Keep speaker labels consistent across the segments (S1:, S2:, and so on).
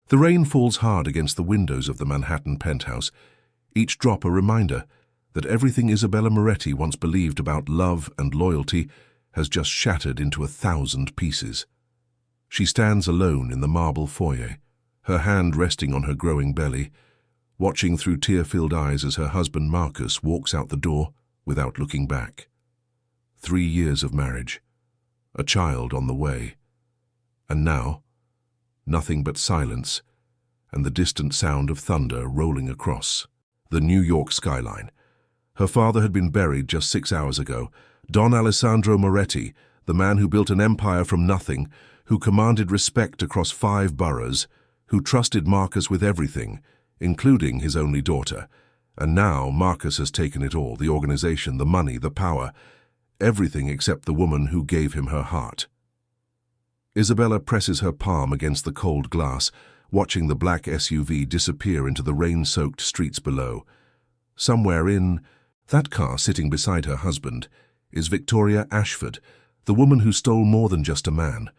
S1: The rain falls hard against the windows of the Manhattan penthouse, each drop a reminder that everything Isabella Moretti once believed about love and loyalty has just shattered into 1,000 pieces. She stands alone in the marble foyer, her hand resting on her growing belly, watching through tear-filled eyes as her husband Marcus walks out the door without looking back. 3 years of marriage, a child on the way, and now, nothing but silence and the distant sound of thunder rolling across the New York skyline. Her father had been buried just 6 hours ago. Don Alessandro Moretti, the man who built an empire from nothing, who commanded respect across 5 boroughs, who trusted Marcus with everything, including his only daughter. And now Marcus has taken it all, the organization, the money, the power, everything except the woman who gave him her heart. Isabella presses her palm against the cold glass, watching the black SUV disappear into the rain-soaked streets below. Somewhere in that car sitting beside her husband is Victoria Ashford, the woman who stole more than just a man.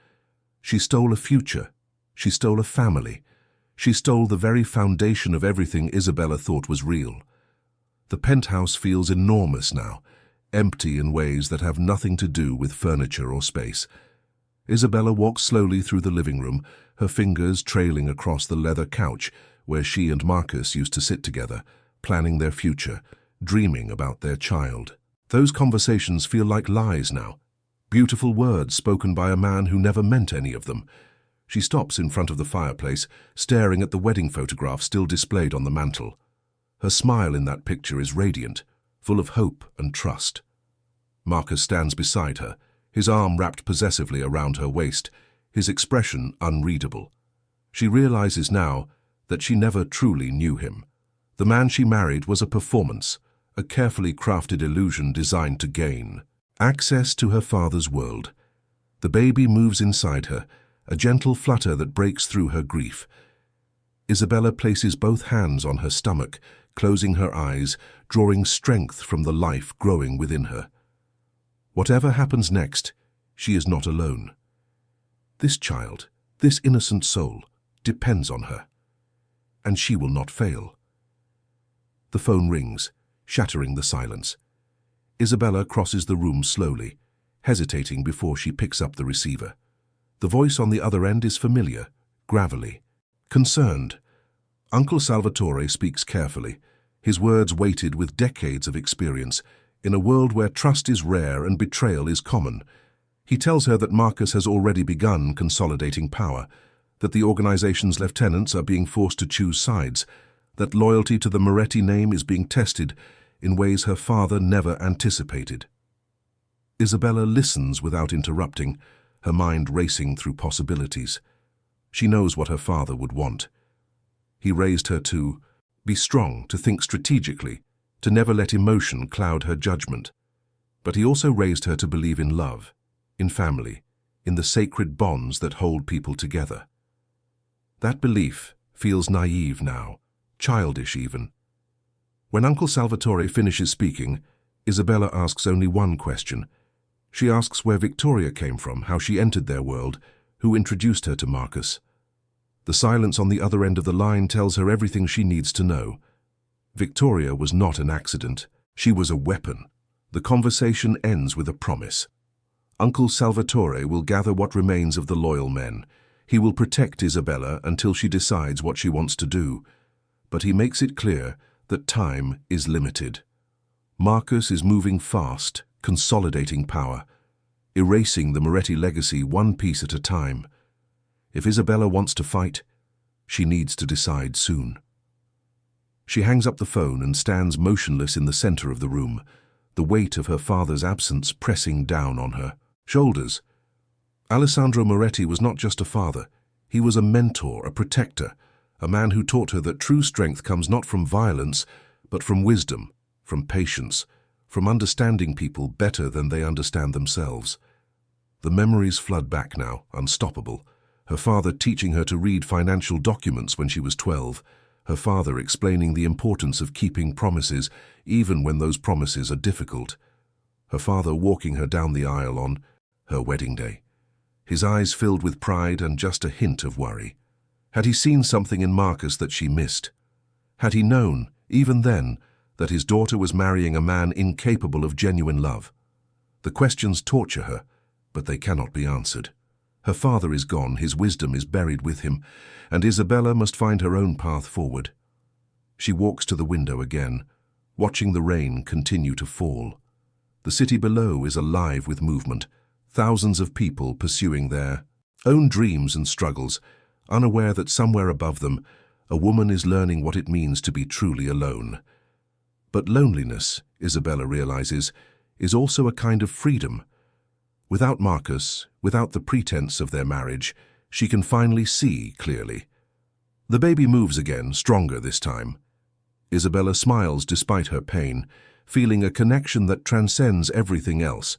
S1: She stole a future. She stole a family. She stole the very foundation of everything Isabella thought was real. The penthouse feels enormous now, empty in ways that have nothing to do with furniture or space. Isabella walks slowly through the living room, her fingers trailing across the leather couch where she and Marcus used to sit together, planning their future, dreaming about their child. Those conversations feel like lies now, beautiful words spoken by a man who never meant any of them. She stops in front of the fireplace, staring at the wedding photograph still displayed on the mantel. Her smile in that picture is radiant, full of hope and trust. Marcus stands beside her, his arm wrapped possessively around her waist, his expression unreadable. She realizes now that she never truly knew him. The man she married was a performance, a carefully crafted illusion designed to gain access to her father's world. The baby moves inside her, a gentle flutter that breaks through her grief. Isabella places both hands on her stomach, closing her eyes, drawing strength from the life growing within her. Whatever happens next, she is not alone. This child, this innocent soul, depends on her, and she will not fail. The phone rings, shattering the silence. Isabella crosses the room slowly, hesitating before she picks up the receiver. The voice on the other end is familiar, gravelly, concerned. Uncle Salvatore speaks carefully, his words weighted with decades of experience. In a world where trust is rare and betrayal is common, he tells her that Marcus has already begun consolidating power, that the organization's lieutenants are being forced to choose sides, that loyalty to the Moretti name is being tested in ways her father never anticipated. Isabella listens without interrupting, her mind racing through possibilities. She knows what her father would want. He raised her to be strong, to think strategically, to never let emotion cloud her judgment. But he also raised her to believe in love, in family, in the sacred bonds that hold people together. That belief feels naive now, childish even. When Uncle Salvatore finishes speaking, Isabella asks only one question. She asks where Victoria came from, how she entered their world, who introduced her to Marcus. The silence on the other end of the line tells her everything she needs to know. Victoria was not an accident. She was a weapon. The conversation ends with a promise. Uncle Salvatore will gather what remains of the loyal men. He will protect Isabella until she decides what she wants to do. But he makes it clear that time is limited. Marcus is moving fast, consolidating power, erasing the Moretti legacy one piece at a time. If Isabella wants to fight, she needs to decide soon. She hangs up the phone and stands motionless in the center of the room, the weight of her father's absence pressing down on her shoulders. Alessandro Moretti was not just a father. He was a mentor, a protector, a man who taught her that true strength comes not from violence, but from wisdom, from patience, from understanding people better than they understand themselves. The memories flood back now, unstoppable. Her father teaching her to read financial documents when she was 12, her father explaining the importance of keeping promises, even when those promises are difficult. Her father walking her down the aisle on her wedding day, his eyes filled with pride and just a hint of worry. Had he seen something in Marcus that she missed? Had he known, even then, that his daughter was marrying a man incapable of genuine love? The questions torture her, but they cannot be answered. Her father is gone, his wisdom is buried with him, and Isabella must find her own path forward. She walks to the window again, watching the rain continue to fall. The city below is alive with movement, thousands of people pursuing their own dreams and struggles, unaware that somewhere above them, a woman is learning what it means to be truly alone. But loneliness, Isabella realizes, is also a kind of freedom. Without Marcus, without the pretense of their marriage, she can finally see clearly. The baby moves again, stronger this time. Isabella smiles despite her pain, feeling a connection that transcends everything else.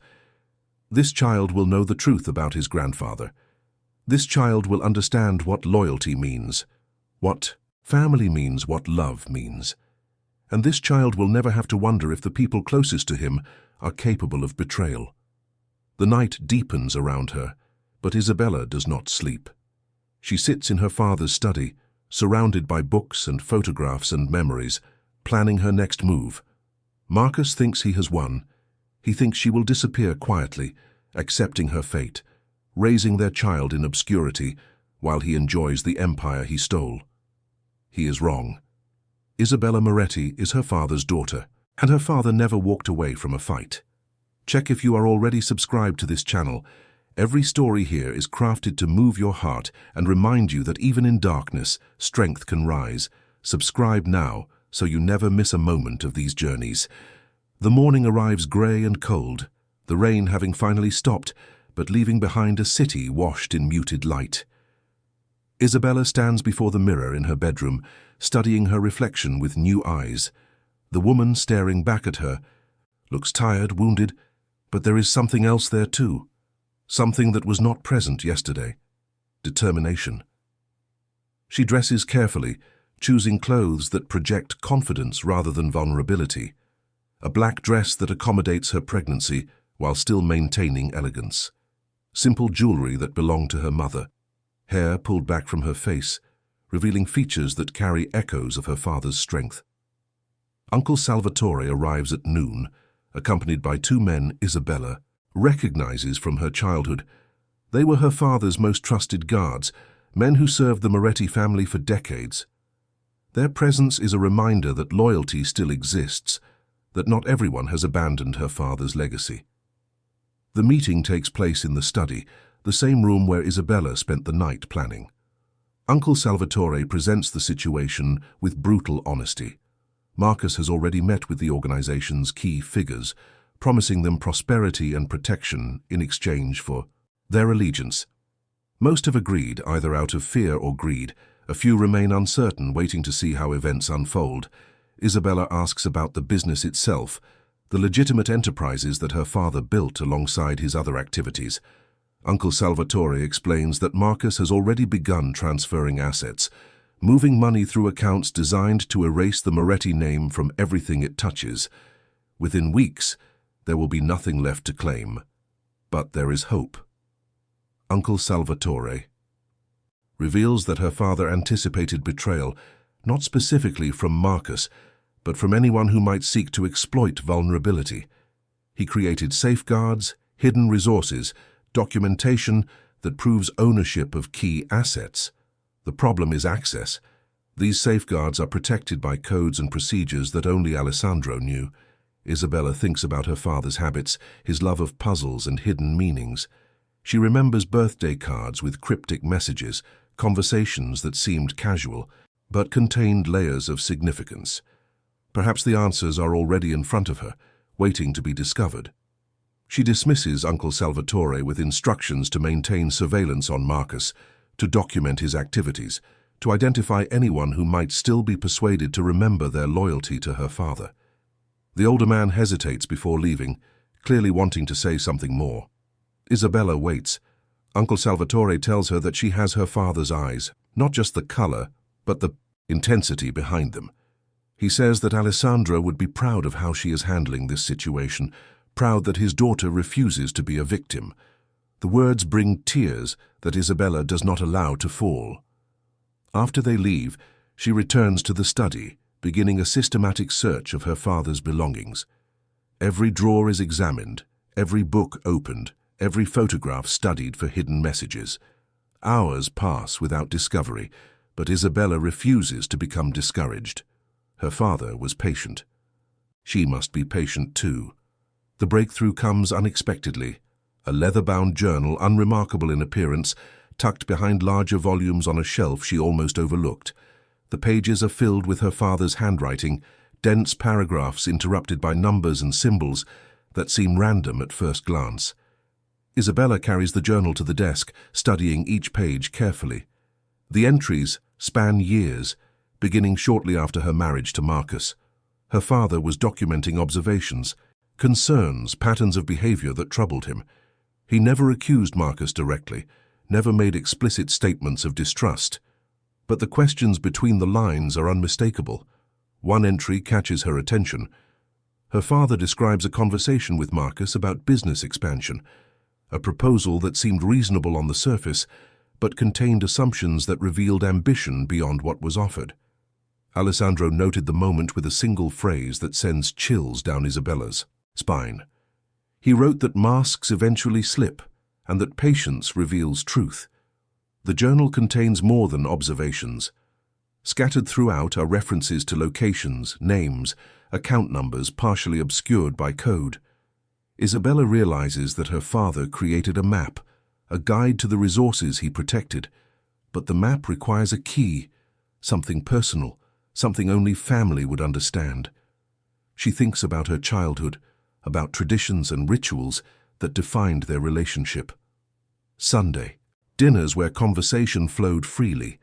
S1: This child will know the truth about his grandfather. This child will understand what loyalty means, what family means, what love means. And this child will never have to wonder if the people closest to him are capable of betrayal. The night deepens around her, but Isabella does not sleep. She sits in her father's study, surrounded by books and photographs and memories, planning her next move. Marcus thinks he has won. He thinks she will disappear quietly, accepting her fate, raising their child in obscurity while he enjoys the empire he stole. He is wrong. Isabella Moretti is her father's daughter, and her father never walked away from a fight. Check if you are already subscribed to this channel. Every story here is crafted to move your heart and remind you that even in darkness, strength can rise. Subscribe now so you never miss a moment of these journeys. The morning arrives grey and cold, the rain having finally stopped, but leaving behind a city washed in muted light. Isabella stands before the mirror in her bedroom, studying her reflection with new eyes. The woman staring back at her looks tired, wounded, but there is something else there too. Something that was not present yesterday. Determination. She dresses carefully, choosing clothes that project confidence rather than vulnerability. A black dress that accommodates her pregnancy while still maintaining elegance. Simple jewelry that belonged to her mother. Hair pulled back from her face, revealing features that carry echoes of her father's strength. Uncle Salvatore arrives at noon, accompanied by two men Isabella recognizes from her childhood. They were her father's most trusted guards, men who served the Moretti family for decades. Their presence is a reminder that loyalty still exists, that not everyone has abandoned her father's legacy. The meeting takes place in the study, the same room where Isabella spent the night planning. Uncle Salvatore presents the situation with brutal honesty. Marcus has already met with the organization's key figures, promising them prosperity and protection in exchange for their allegiance. Most have agreed, either out of fear or greed. A few remain uncertain, waiting to see how events unfold. Isabella asks about the business itself, the legitimate enterprises that her father built alongside his other activities. Uncle Salvatore explains that Marcus has already begun transferring assets, moving money through accounts designed to erase the Moretti name from everything it touches. Within weeks, there will be nothing left to claim. But there is hope. Uncle Salvatore reveals that her father anticipated betrayal, not specifically from Marcus, but from anyone who might seek to exploit vulnerability. He created safeguards, hidden resources, documentation that proves ownership of key assets. The problem is access. These safeguards are protected by codes and procedures that only Alessandro knew. Isabella thinks about her father's habits, his love of puzzles and hidden meanings. She remembers birthday cards with cryptic messages, conversations that seemed casual, but contained layers of significance. Perhaps the answers are already in front of her, waiting to be discovered. She dismisses Uncle Salvatore with instructions to maintain surveillance on Marcus, to document his activities, to identify anyone who might still be persuaded to remember their loyalty to her father. The older man hesitates before leaving, clearly wanting to say something more. Isabella waits. Uncle Salvatore tells her that she has her father's eyes, not just the color, but the intensity behind them. He says that Alessandro would be proud of how she is handling this situation, proud that his daughter refuses to be a victim. The words bring tears that Isabella does not allow to fall. After they leave, she returns to the study, beginning a systematic search of her father's belongings. Every drawer is examined, every book opened, every photograph studied for hidden messages. Hours pass without discovery, but Isabella refuses to become discouraged. Her father was patient. She must be patient too. The breakthrough comes unexpectedly. A leather-bound journal, unremarkable in appearance, tucked behind larger volumes on a shelf she almost overlooked. The pages are filled with her father's handwriting, dense paragraphs interrupted by numbers and symbols that seem random at first glance. Isabella carries the journal to the desk, studying each page carefully. The entries span years, beginning shortly after her marriage to Marcus. Her father was documenting observations, concerns, patterns of behavior that troubled him. He never accused Marcus directly, never made explicit statements of distrust. But the questions between the lines are unmistakable. One entry catches her attention. Her father describes a conversation with Marcus about business expansion, a proposal that seemed reasonable on the surface, but contained assumptions that revealed ambition beyond what was offered. Alessandro noted the moment with a single phrase that sends chills down Isabella's spine. He wrote that masks eventually slip, and that patience reveals truth. The journal contains more than observations. Scattered throughout are references to locations, names, account numbers partially obscured by code. Isabella realizes that her father created a map, a guide to the resources he protected. But the map requires a key, something personal, something only family would understand. She thinks about her childhood, about traditions and rituals that defined their relationship. Sunday. Dinners where conversation flowed freely.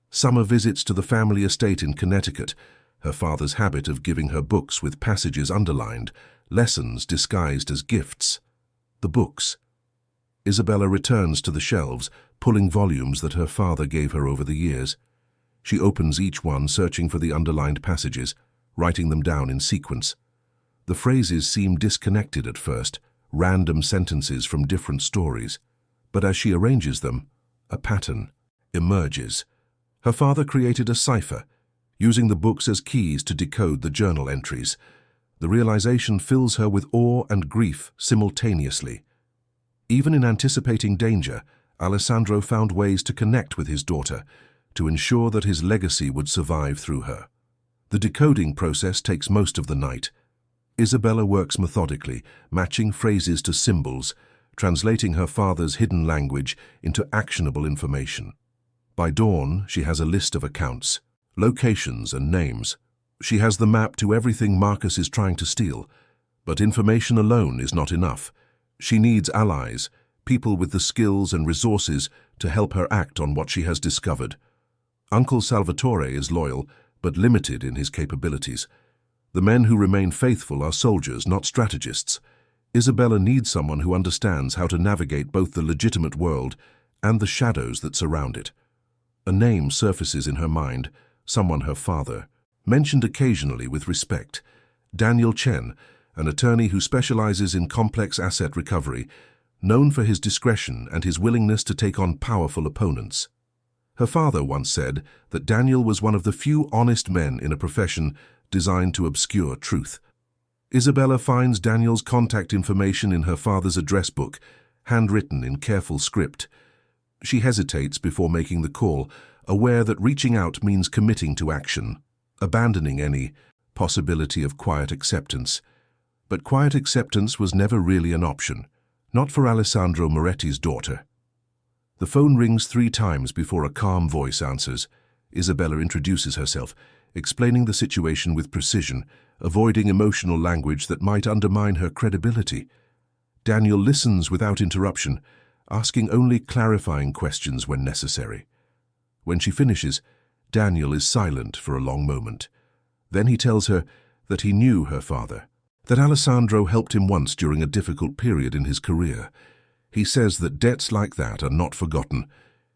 S1: Summer visits to the family estate in Connecticut, her father's habit of giving her books with passages underlined, lessons disguised as gifts. The books. Isabella returns to the shelves, pulling volumes that her father gave her over the years. She opens each one, searching for the underlined passages, writing them down in sequence. The phrases seem disconnected at first, random sentences from different stories. But as she arranges them, a pattern emerges. Her father created a cipher, using the books as keys to decode the journal entries. The realization fills her with awe and grief simultaneously. Even in anticipating danger, Alessandro found ways to connect with his daughter, to ensure that his legacy would survive through her. The decoding process takes most of the night. Isabella works methodically, matching phrases to symbols, translating her father's hidden language into actionable information. By dawn, she has a list of accounts, locations and names. She has the map to everything Marcus is trying to steal. But information alone is not enough. She needs allies, people with the skills and resources to help her act on what she has discovered. Uncle Salvatore is loyal, but limited in his capabilities. The men who remain faithful are soldiers, not strategists. Isabella needs someone who understands how to navigate both the legitimate world and the shadows that surround it. A name surfaces in her mind, someone her father, mentioned occasionally with respect. Daniel Chen, an attorney who specializes in complex asset recovery, known for his discretion and his willingness to take on powerful opponents. Her father once said that Daniel was one of the few honest men in a profession designed to obscure truth. Isabella finds Daniel's contact information in her father's address book, handwritten in careful script. She hesitates before making the call, aware that reaching out means committing to action, abandoning any possibility of quiet acceptance. But quiet acceptance was never really an option, not for Alessandro Moretti's daughter. The phone rings 3 times before a calm voice answers. Isabella introduces herself, explaining the situation with precision, avoiding emotional language that might undermine her credibility. Daniel listens without interruption, asking only clarifying questions when necessary. When she finishes, Daniel is silent for a long moment. Then he tells her that he knew her father, that Alessandro helped him once during a difficult period in his career. He says that debts like that are not forgotten.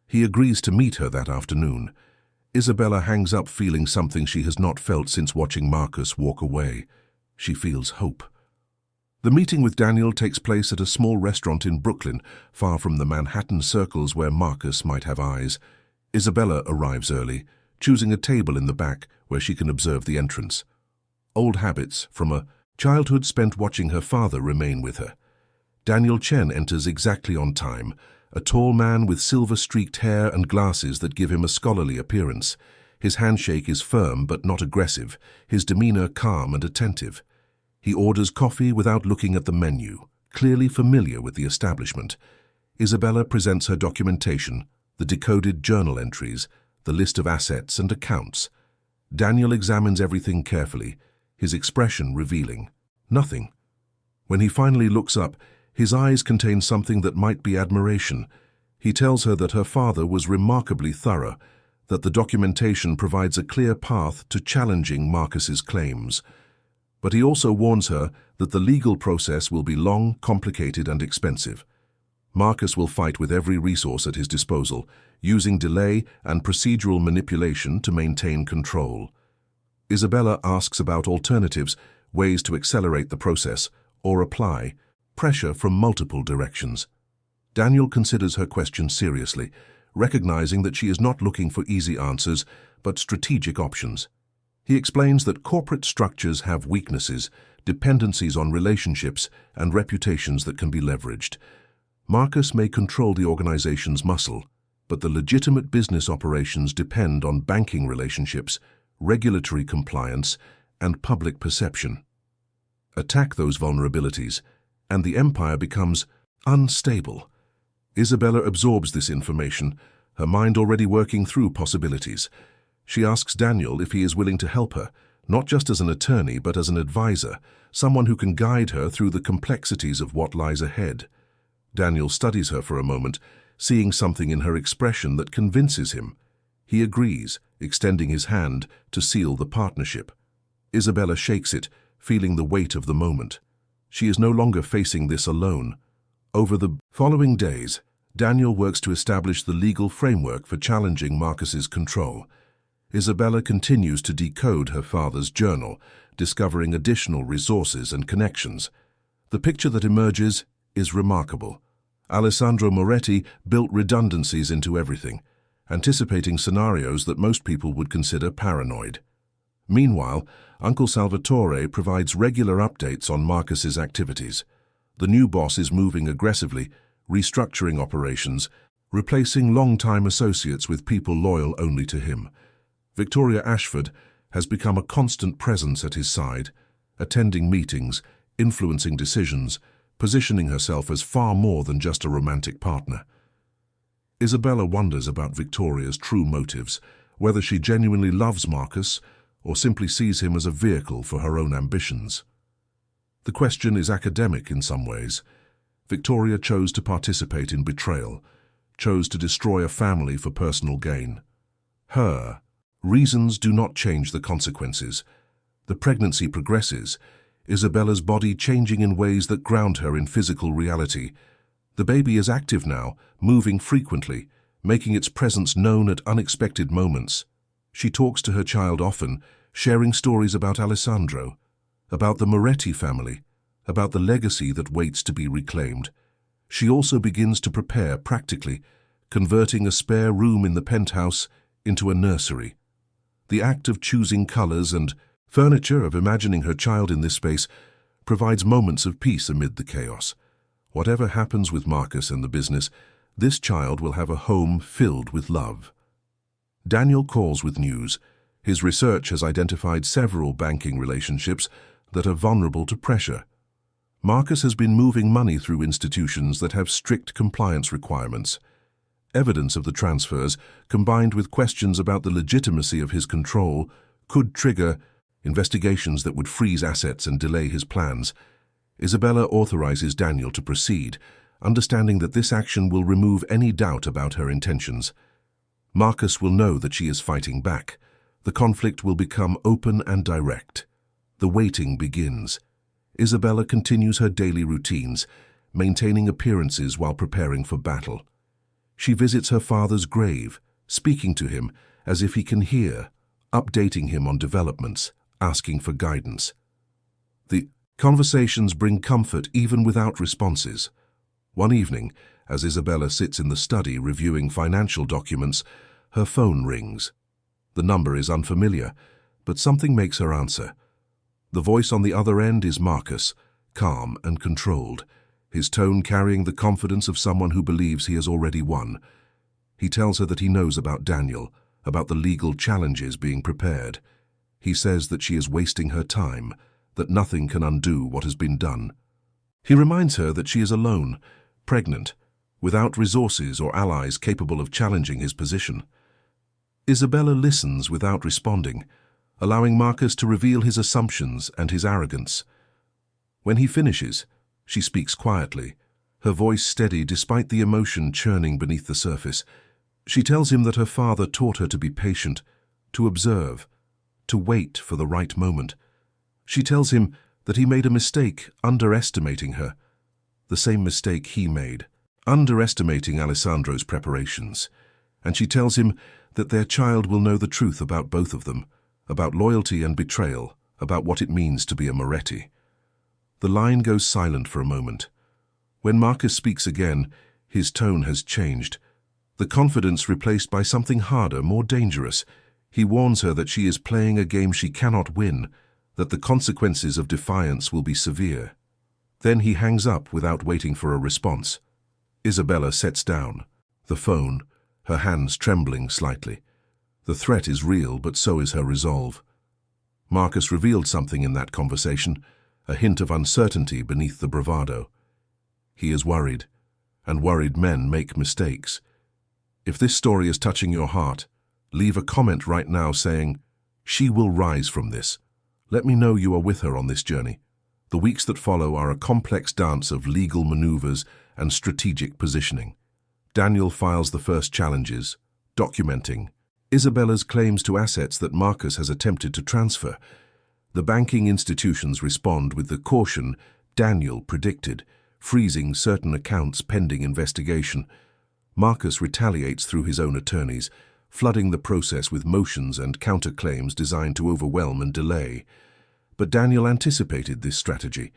S1: He agrees to meet her that afternoon. Isabella hangs up feeling something she has not felt since watching Marcus walk away. She feels hope. The meeting with Daniel takes place at a small restaurant in Brooklyn, far from the Manhattan circles where Marcus might have eyes. Isabella arrives early, choosing a table in the back where she can observe the entrance. Old habits from a childhood spent watching her father remain with her. Daniel Chen enters exactly on time, a tall man with silver-streaked hair and glasses that give him a scholarly appearance. His handshake is firm but not aggressive, his demeanor calm and attentive. He orders coffee without looking at the menu, clearly familiar with the establishment. Isabella presents her documentation, the decoded journal entries, the list of assets and accounts. Daniel examines everything carefully, his expression revealing nothing. When he finally looks up, his eyes contain something that might be admiration. He tells her that her father was remarkably thorough, that the documentation provides a clear path to challenging Marcus's claims. But he also warns her that the legal process will be long, complicated, and expensive. Marcus will fight with every resource at his disposal, using delay and procedural manipulation to maintain control. Isabella asks about alternatives, ways to accelerate the process, or apply pressure from multiple directions. Daniel considers her question seriously, recognizing that she is not looking for easy answers, but strategic options. He explains that corporate structures have weaknesses, dependencies on relationships, and reputations that can be leveraged. Marcus may control the organization's muscle, but the legitimate business operations depend on banking relationships, regulatory compliance, and public perception. Attack those vulnerabilities, and the empire becomes unstable. Isabella absorbs this information, her mind already working through possibilities. She asks Daniel if he is willing to help her, not just as an attorney but as an advisor, someone who can guide her through the complexities of what lies ahead. Daniel studies her for a moment, seeing something in her expression that convinces him. He agrees, extending his hand to seal the partnership. Isabella shakes it, feeling the weight of the moment. She is no longer facing this alone. Over the following days, Daniel works to establish the legal framework for challenging Marcus's control. Isabella continues to decode her father's journal, discovering additional resources and connections. The picture that emerges is remarkable. Alessandro Moretti built redundancies into everything, anticipating scenarios that most people would consider paranoid. Meanwhile, Uncle Salvatore provides regular updates on Marcus's activities. The new boss is moving aggressively, restructuring operations, replacing long-time associates with people loyal only to him. Victoria Ashford has become a constant presence at his side, attending meetings, influencing decisions, positioning herself as far more than just a romantic partner. Isabella wonders about Victoria's true motives, whether she genuinely loves Marcus or simply sees him as a vehicle for her own ambitions. The question is academic in some ways. Victoria chose to participate in betrayal, chose to destroy a family for personal gain. Her reasons do not change the consequences. The pregnancy progresses, Isabella's body changing in ways that ground her in physical reality. The baby is active now, moving frequently, making its presence known at unexpected moments. She talks to her child often, sharing stories about Alessandro, about the Moretti family, about the legacy that waits to be reclaimed. She also begins to prepare practically, converting a spare room in the penthouse into a nursery. The act of choosing colors and furniture, of imagining her child in this space, provides moments of peace amid the chaos. Whatever happens with Marcus and the business, this child will have a home filled with love. Daniel calls with news. His research has identified several banking relationships that are vulnerable to pressure. Marcus has been moving money through institutions that have strict compliance requirements. Evidence of the transfers, combined with questions about the legitimacy of his control, could trigger investigations that would freeze assets and delay his plans. Isabella authorizes Daniel to proceed, understanding that this action will remove any doubt about her intentions. Marcus will know that she is fighting back. The conflict will become open and direct. The waiting begins. Isabella continues her daily routines, maintaining appearances while preparing for battle. She visits her father's grave, speaking to him as if he can hear, updating him on developments, asking for guidance. The conversations bring comfort even without responses. One evening, as Isabella sits in the study reviewing financial documents, Her phone rings. The number is unfamiliar, but something makes her answer. The voice on the other end is Marcus, calm and controlled, his tone carrying the confidence of someone who believes he has already won. He tells her that he knows about Daniel, about the legal challenges being prepared. He says that she is wasting her time, that nothing can undo what has been done. He reminds her that she is alone, pregnant, without resources or allies capable of challenging his position. Isabella listens without responding, allowing Marcus to reveal his assumptions and his arrogance. When he finishes, she speaks quietly, her voice steady despite the emotion churning beneath the surface. She tells him that her father taught her to be patient, to observe, to wait for the right moment. She tells him that he made a mistake underestimating her, the same mistake he made, underestimating Alessandro's preparations. And she tells him that their child will know the truth about both of them, about loyalty and betrayal, about what it means to be a Moretti. The line goes silent for a moment. When Marcus speaks again, his tone has changed. The confidence replaced by something harder, more dangerous. He warns her that she is playing a game she cannot win, that the consequences of defiance will be severe. Then he hangs up without waiting for a response. Isabella sets down, the phone, her hands trembling slightly. The threat is real, but so is her resolve. Marcus revealed something in that conversation, a hint of uncertainty beneath the bravado. He is worried, and worried men make mistakes. If this story is touching your heart, leave a comment right now saying, "She will rise from this." Let me know you are with her on this journey. The weeks that follow are a complex dance of legal maneuvers and strategic positioning. Daniel files the first challenges, documenting Isabella's claims to assets that Marcus has attempted to transfer. The banking institutions respond with the caution Daniel predicted, freezing certain accounts pending investigation. Marcus retaliates through his own attorneys, flooding the process with motions and counterclaims designed to overwhelm and delay. But Daniel anticipated this strategy.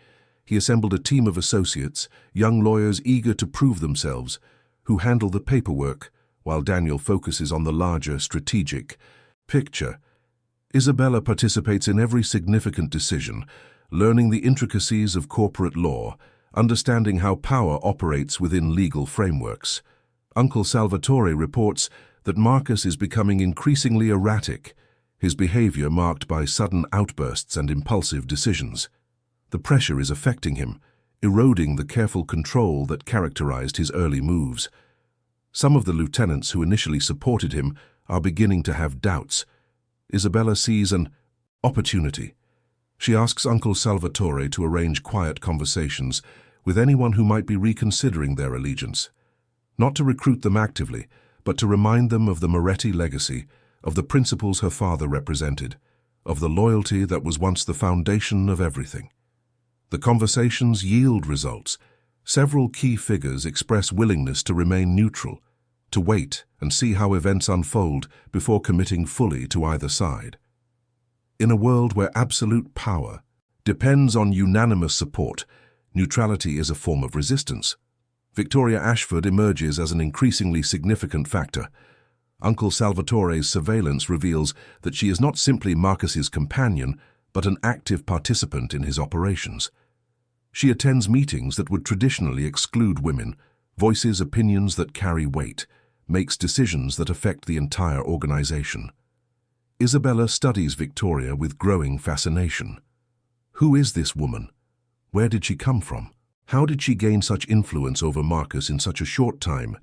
S1: He assembled a team of associates, young lawyers eager to prove themselves, who handle the paperwork, while Daniel focuses on the larger strategic picture. Isabella participates in every significant decision, learning the intricacies of corporate law, understanding how power operates within legal frameworks. Uncle Salvatore reports that Marcus is becoming increasingly erratic, his behavior marked by sudden outbursts and impulsive decisions. The pressure is affecting him, eroding the careful control that characterized his early moves. Some of the lieutenants who initially supported him are beginning to have doubts. Isabella sees an opportunity. She asks Uncle Salvatore to arrange quiet conversations with anyone who might be reconsidering their allegiance. Not to recruit them actively, but to remind them of the Moretti legacy, of the principles her father represented, of the loyalty that was once the foundation of everything. The conversations yield results. Several key figures express willingness to remain neutral, to wait and see how events unfold before committing fully to either side. In a world where absolute power depends on unanimous support, neutrality is a form of resistance. Victoria Ashford emerges as an increasingly significant factor. Uncle Salvatore's surveillance reveals that she is not simply Marcus's companion, but an active participant in his operations. She attends meetings that would traditionally exclude women, voices opinions that carry weight, makes decisions that affect the entire organization. Isabella studies Victoria with growing fascination. Who is this woman? Where did she come from? How did she gain such influence over Marcus in such a short time?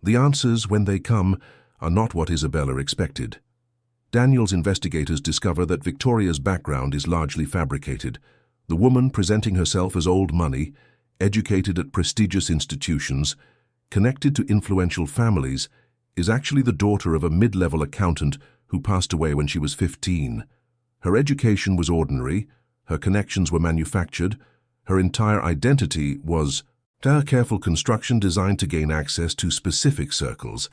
S1: The answers, when they come, are not what Isabella expected. Daniel's investigators discover that Victoria's background is largely fabricated. The woman presenting herself as old money, educated at prestigious institutions, connected to influential families, is actually the daughter of a mid-level accountant who passed away when she was 15. Her education was ordinary, her connections were manufactured, her entire identity was a careful construction designed to gain access to specific circles.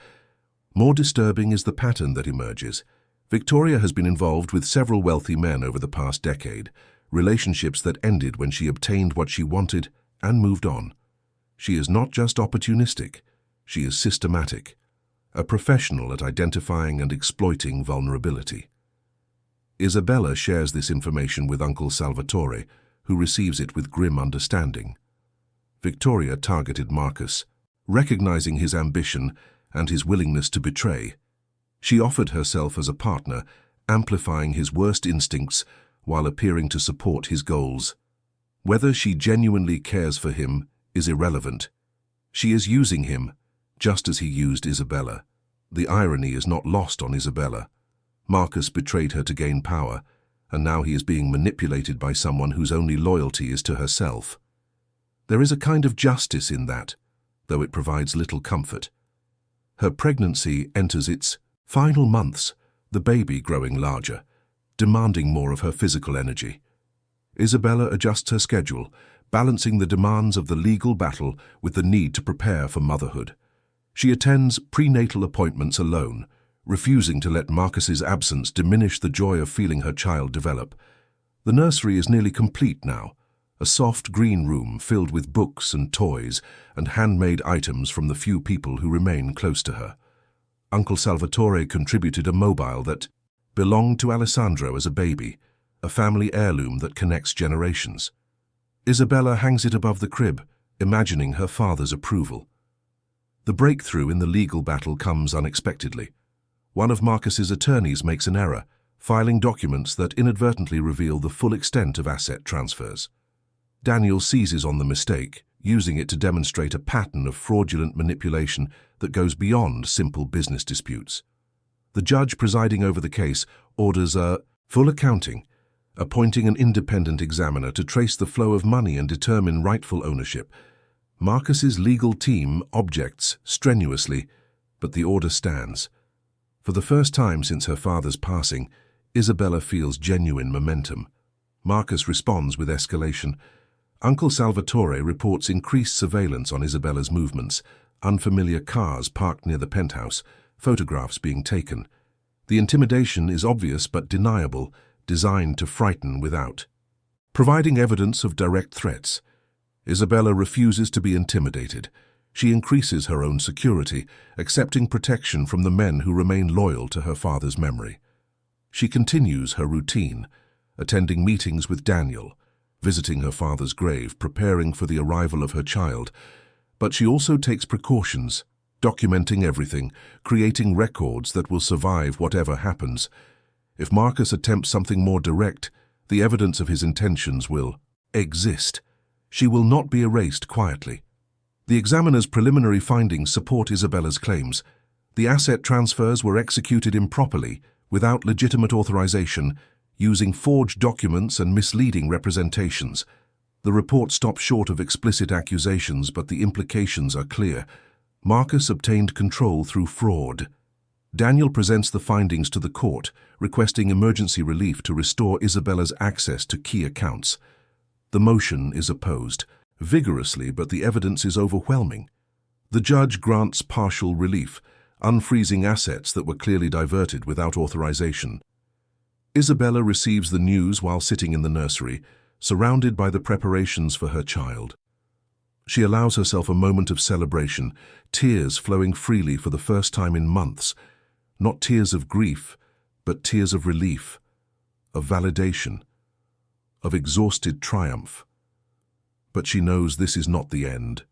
S1: More disturbing is the pattern that emerges. Victoria has been involved with several wealthy men over the past decade, relationships that ended when she obtained what she wanted and moved on. She is not just opportunistic, she is systematic. a professional at identifying and exploiting vulnerability. Isabella shares this information with Uncle Salvatore, who receives it with grim understanding. Victoria targeted Marcus, recognizing his ambition and his willingness to betray. She offered herself as a partner, amplifying his worst instincts while appearing to support his goals. Whether she genuinely cares for him is irrelevant. She is using him, just as he used Isabella. The irony is not lost on Isabella. Marcus betrayed her to gain power, and now he is being manipulated by someone whose only loyalty is to herself. There is a kind of justice in that, though it provides little comfort. Her pregnancy enters its final months, the baby growing larger, demanding more of her physical energy. Isabella adjusts her schedule, balancing the demands of the legal battle with the need to prepare for motherhood. She attends prenatal appointments alone, refusing to let Marcus's absence diminish the joy of feeling her child develop. The nursery is nearly complete now, a soft green room filled with books and toys and handmade items from the few people who remain close to her. Uncle Salvatore contributed a mobile that belonged to Alessandro as a baby, a family heirloom that connects generations. Isabella hangs it above the crib, imagining her father's approval. The breakthrough in the legal battle comes unexpectedly. One of Marcus's attorneys makes an error, filing documents that inadvertently reveal the full extent of asset transfers. Daniel seizes on the mistake, using it to demonstrate a pattern of fraudulent manipulation that goes beyond simple business disputes. The judge presiding over the case orders a full accounting, appointing an independent examiner to trace the flow of money and determine rightful ownership. Marcus's legal team objects strenuously, but the order stands. For the first time since her father's passing, Isabella feels genuine momentum. Marcus responds with escalation. Uncle Salvatore reports increased surveillance on Isabella's movements, unfamiliar cars parked near the penthouse, photographs being taken. The intimidation is obvious but deniable, designed to frighten without. Providing evidence of direct threats, Isabella refuses to be intimidated. She increases her own security, accepting protection from the men who remain loyal to her father's memory. She continues her routine, attending meetings with Daniel, visiting her father's grave, preparing for the arrival of her child. But she also takes precautions, documenting everything, creating records that will survive whatever happens. If Marcus attempts something more direct, the evidence of his intentions will exist. She will not be erased quietly. The examiner's preliminary findings support Isabella's claims. The asset transfers were executed improperly, without legitimate authorization, using forged documents and misleading representations. The report stops short of explicit accusations, but the implications are clear. Marcus obtained control through fraud. Daniel presents the findings to the court, requesting emergency relief to restore Isabella's access to key accounts. The motion is opposed vigorously, but the evidence is overwhelming. The judge grants partial relief, unfreezing assets that were clearly diverted without authorization. Isabella receives the news while sitting in the nursery, surrounded by the preparations for her child. She allows herself a moment of celebration, tears flowing freely for the first time in months. Not tears of grief, but tears of relief, of validation, of exhausted triumph. But she knows this is not the end.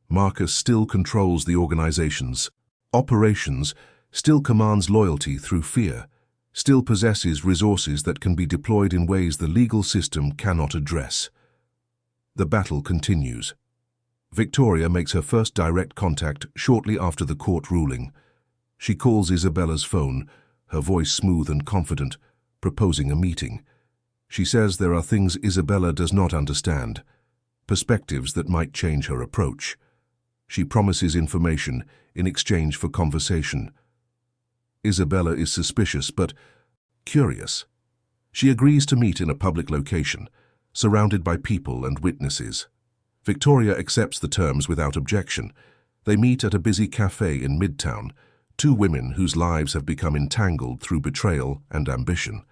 S1: Marcus still controls the organization's operations, still commands loyalty through fear, still possesses resources that can be deployed in ways the legal system cannot address. The battle continues. Victoria makes her first direct contact shortly after the court ruling. She calls Isabella's phone, her voice smooth and confident, proposing a meeting. She says there are things Isabella does not understand, perspectives that might change her approach. She promises information in exchange for conversation. Isabella is suspicious but curious. She agrees to meet in a public location, surrounded by people and witnesses. Victoria accepts the terms without objection. They meet at a busy cafe in Midtown, two women whose lives have become entangled through betrayal and ambition.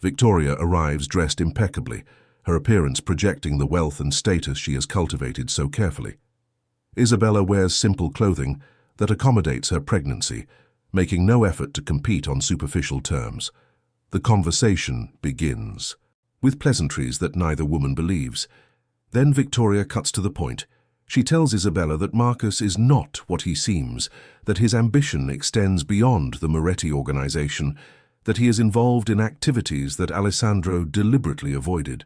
S1: Victoria arrives dressed impeccably, her appearance projecting the wealth and status she has cultivated so carefully. Isabella wears simple clothing, that accommodates her pregnancy, making no effort to compete on superficial terms. The conversation begins, with pleasantries that neither woman believes. Then Victoria cuts to the point. She tells Isabella that Marcus is not what he seems, that his ambition extends beyond the Moretti organization, that he is involved in activities that Alessandro deliberately avoided.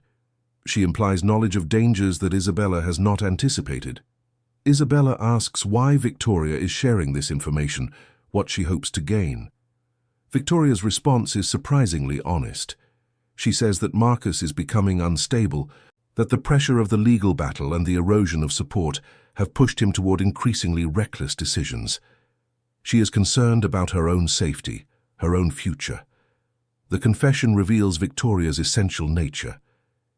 S1: She implies knowledge of dangers that Isabella has not anticipated. Isabella asks why Victoria is sharing this information, what she hopes to gain. Victoria's response is surprisingly honest. She says that Marcus is becoming unstable, that the pressure of the legal battle and the erosion of support have pushed him toward increasingly reckless decisions. She is concerned about her own safety, her own future. The confession reveals Victoria's essential nature.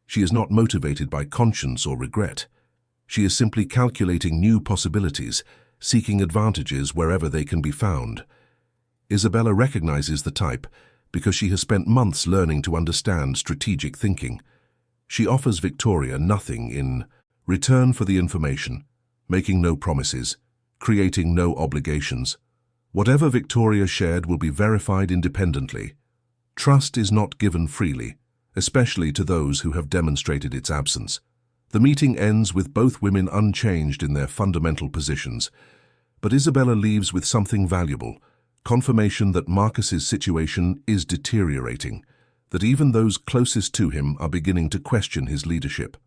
S1: She is not motivated by conscience or regret. She is simply calculating new possibilities, seeking advantages wherever they can be found. Isabella recognizes the type because she has spent months learning to understand strategic thinking. She offers Victoria nothing in return for the information, making no promises, creating no obligations. Whatever Victoria shared will be verified independently. Trust is not given freely, especially to those who have demonstrated its absence. The meeting ends with both women unchanged in their fundamental positions, but Isabella leaves with something valuable, confirmation that Marcus's situation is deteriorating, that even those closest to him are beginning to question his leadership.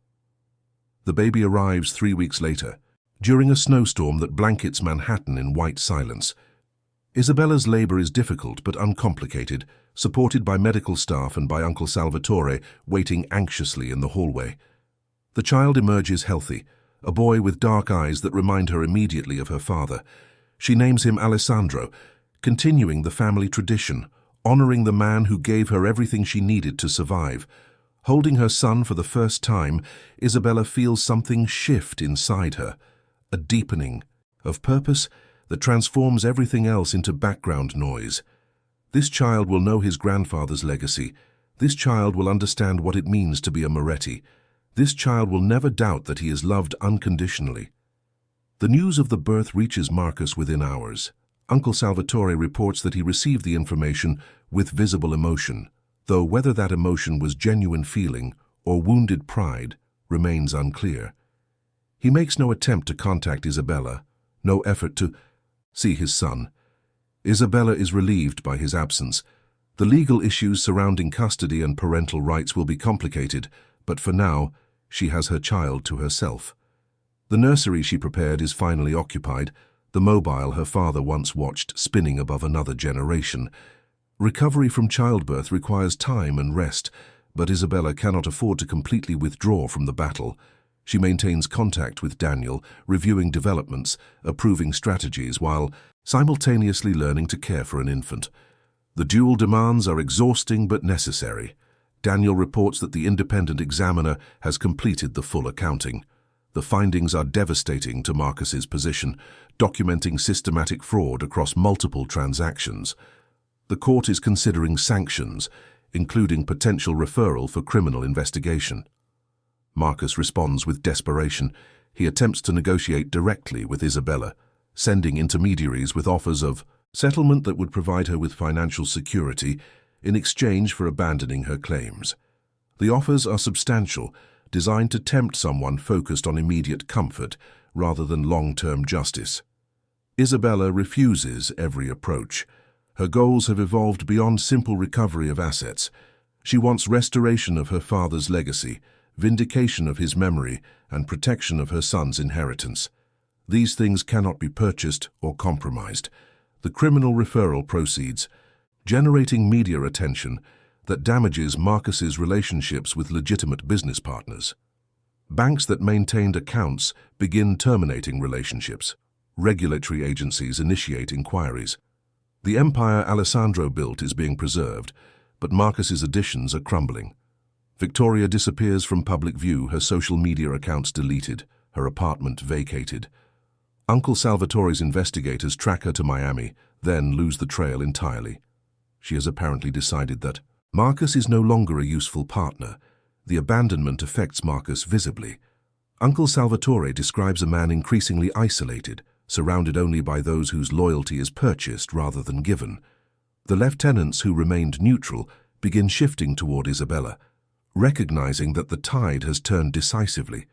S1: The baby arrives 3 weeks later, during a snowstorm that blankets Manhattan in white silence. Isabella's labor is difficult but uncomplicated, supported by medical staff and by Uncle Salvatore waiting anxiously in the hallway. The child emerges healthy, a boy with dark eyes that remind her immediately of her father. She names him Alessandro, continuing the family tradition, honoring the man who gave her everything she needed to survive. Holding her son for the first time, Isabella feels something shift inside her, a deepening of purpose that transforms everything else into background noise. This child will know his grandfather's legacy. This child will understand what it means to be a Moretti. This child will never doubt that he is loved unconditionally. The news of the birth reaches Marcus within hours. Uncle Salvatore reports that he received the information with visible emotion, though whether that emotion was genuine feeling or wounded pride remains unclear. He makes no attempt to contact Isabella, no effort to see his son. Isabella is relieved by his absence. The legal issues surrounding custody and parental rights will be complicated, but for now, she has her child to herself. The nursery she prepared is finally occupied, the mobile her father once watched spinning above another generation. Recovery from childbirth requires time and rest, but Isabella cannot afford to completely withdraw from the battle. She maintains contact with Daniel, reviewing developments, approving strategies, while simultaneously learning to care for an infant. The dual demands are exhausting but necessary. Daniel reports that the independent examiner has completed the full accounting. The findings are devastating to Marcus's position, documenting systematic fraud across multiple transactions. The court is considering sanctions, including potential referral for criminal investigation. Marcus responds with desperation. He attempts to negotiate directly with Isabella, sending intermediaries with offers of settlement that would provide her with financial security in exchange for abandoning her claims. The offers are substantial, designed to tempt someone focused on immediate comfort rather than long-term justice. Isabella refuses every approach. Her goals have evolved beyond simple recovery of assets. She wants restoration of her father's legacy, vindication of his memory, and protection of her son's inheritance. These things cannot be purchased or compromised. The criminal referral proceeds, generating media attention that damages Marcus's relationships with legitimate business partners. Banks that maintained accounts begin terminating relationships. Regulatory agencies initiate inquiries. The empire Alessandro built is being preserved, but Marcus's additions are crumbling. Victoria disappears from public view, her social media accounts deleted, her apartment vacated. Uncle Salvatore's investigators track her to Miami, then lose the trail entirely. She has apparently decided that Marcus is no longer a useful partner. The abandonment affects Marcus visibly. Uncle Salvatore describes a man increasingly isolated, surrounded only by those whose loyalty is purchased rather than given. The lieutenants who remained neutral begin shifting toward Isabella, recognizing that the tide has turned decisively.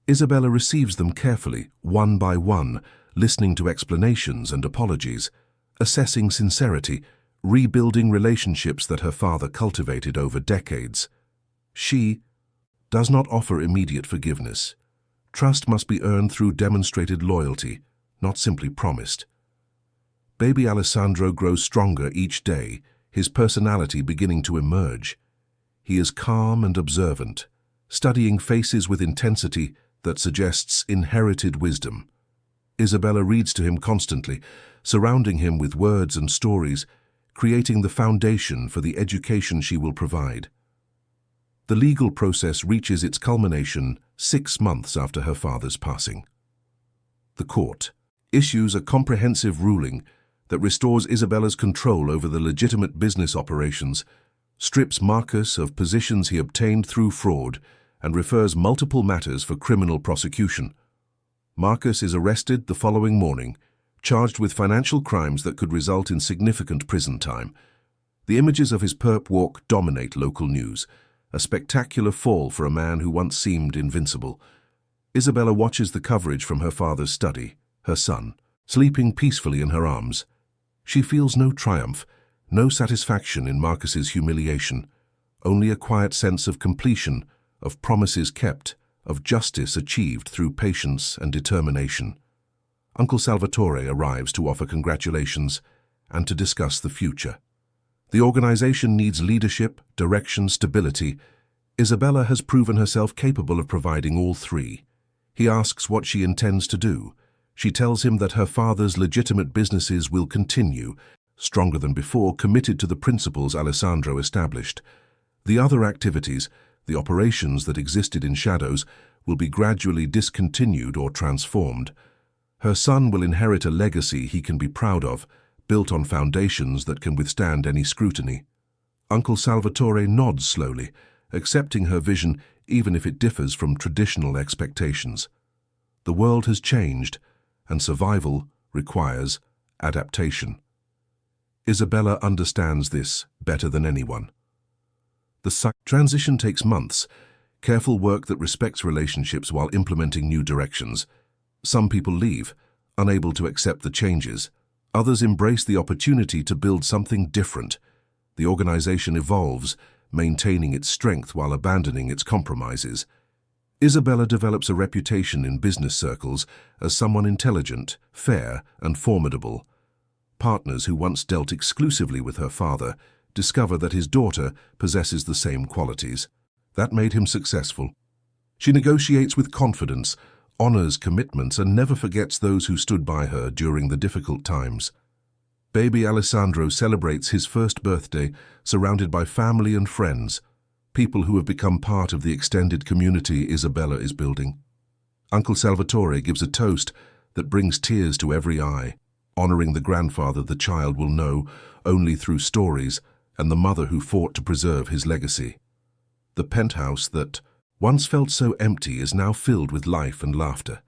S1: Isabella receives them carefully, one by one, listening to explanations and apologies, assessing sincerity, rebuilding relationships that her father cultivated over decades. She does not offer immediate forgiveness. Trust must be earned through demonstrated loyalty, not simply promised. Baby Alessandro grows stronger each day, his personality beginning to emerge. He is calm and observant, studying faces with intensity that suggests inherited wisdom. Isabella reads to him constantly, surrounding him with words and stories, creating the foundation for the education she will provide. The legal process reaches its culmination 6 months after her father's passing. The court issues a comprehensive ruling that restores Isabella's control over the legitimate business operations, strips Marcus of positions he obtained through fraud, and refers multiple matters for criminal prosecution. Marcus is arrested the following morning, charged with financial crimes that could result in significant prison time. The images of his perp walk dominate local news, a spectacular fall for a man who once seemed invincible. Isabella watches the coverage from her father's study, her son, sleeping peacefully in her arms. She feels no triumph, no satisfaction in Marcus's humiliation, only a quiet sense of completion, of promises kept, of justice achieved through patience and determination. Uncle Salvatore arrives to offer congratulations and to discuss the future. The organization needs leadership, direction, stability. Isabella has proven herself capable of providing all three. He asks what she intends to do. She tells him that her father's legitimate businesses will continue, stronger than before, committed to the principles Alessandro established. The other activities, the operations that existed in shadows, will be gradually discontinued or transformed. Her son will inherit a legacy he can be proud of, built on foundations that can withstand any scrutiny. Uncle Salvatore nods slowly, accepting her vision even if it differs from traditional expectations. The world has changed, and survival requires adaptation. Isabella understands this better than anyone. The transition takes months, careful work that respects relationships while implementing new directions. Some people leave, unable to accept the changes. Others embrace the opportunity to build something different. The organization evolves, maintaining its strength while abandoning its compromises. Isabella develops a reputation in business circles as someone intelligent, fair, and formidable. Partners who once dealt exclusively with her father discover that his daughter possesses the same qualities. That made him successful. She negotiates with confidence, honors commitments, and never forgets those who stood by her during the difficult times. Baby Alessandro celebrates his first birthday, surrounded by family and friends, people who have become part of the extended community Isabella is building. Uncle Salvatore gives a toast that brings tears to every eye, honoring the grandfather the child will know only through stories and the mother who fought to preserve his legacy. The penthouse that once felt so empty is now filled with life and laughter.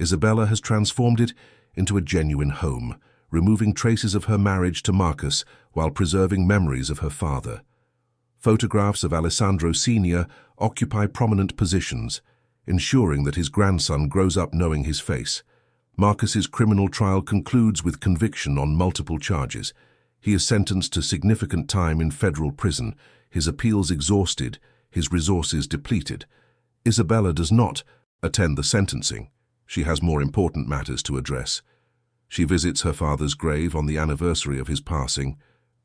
S1: Isabella has transformed it into a genuine home, removing traces of her marriage to Marcus while preserving memories of her father. Photographs of Alessandro Sr. occupy prominent positions, ensuring that his grandson grows up knowing his face. Marcus's criminal trial concludes with conviction on multiple charges. He is sentenced to significant time in federal prison, his appeals exhausted, his resources depleted. Isabella does not attend the sentencing. She has more important matters to address. She visits her father's grave on the anniversary of his passing,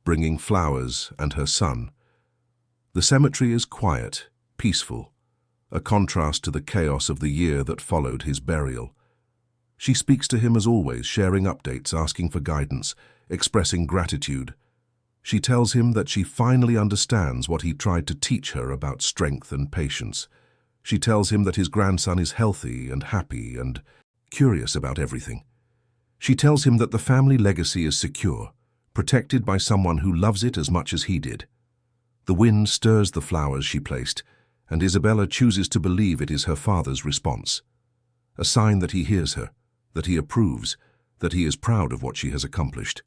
S1: bringing flowers and her son. The cemetery is quiet, peaceful, a contrast to the chaos of the year that followed his burial. She speaks to him as always, sharing updates, asking for guidance, expressing gratitude. She tells him that she finally understands what he tried to teach her about strength and patience. She tells him that his grandson is healthy and happy and curious about everything. She tells him that the family legacy is secure, protected by someone who loves it as much as he did. The wind stirs the flowers she placed, and Isabella chooses to believe it is her father's response, a sign that he hears her, that he approves, that he is proud of what she has accomplished.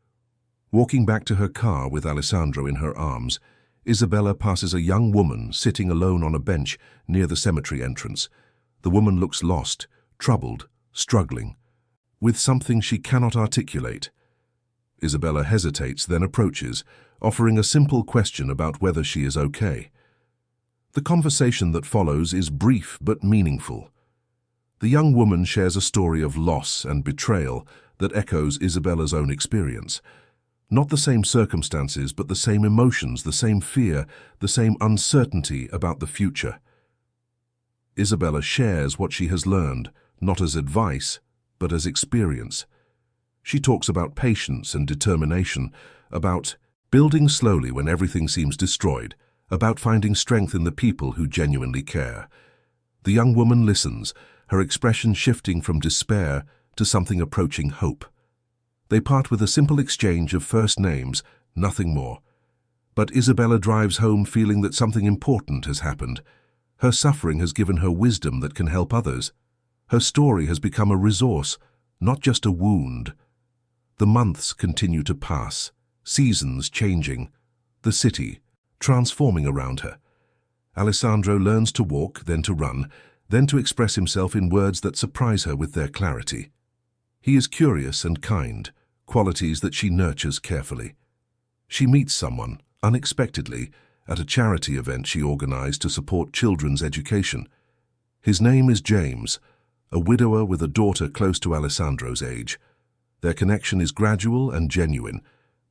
S1: Walking back to her car with Alessandro in her arms, Isabella passes a young woman sitting alone on a bench near the cemetery entrance. The woman looks lost, troubled, struggling, with something she cannot articulate. Isabella hesitates, then approaches, offering a simple question about whether she is okay. The conversation that follows is brief but meaningful. The young woman shares a story of loss and betrayal that echoes Isabella's own experience. Not the same circumstances, but the same emotions, the same fear, the same uncertainty about the future. Isabella shares what she has learned, not as advice, but as experience. She talks about patience and determination, about building slowly when everything seems destroyed, about finding strength in the people who genuinely care. The young woman listens, her expression shifting from despair to something approaching hope. They part with a simple exchange of first names, nothing more. But Isabella drives home feeling that something important has happened. Her suffering has given her wisdom that can help others. Her story has become a resource, not just a wound. The months continue to pass, seasons changing, the city transforming around her. Alessandro learns to walk, then to run, then to express himself in words that surprise her with their clarity. He is curious and kind, qualities that she nurtures carefully. She meets someone, unexpectedly, at a charity event she organized to support children's education. His name is James, a widower with a daughter close to Alessandro's age. Their connection is gradual and genuine,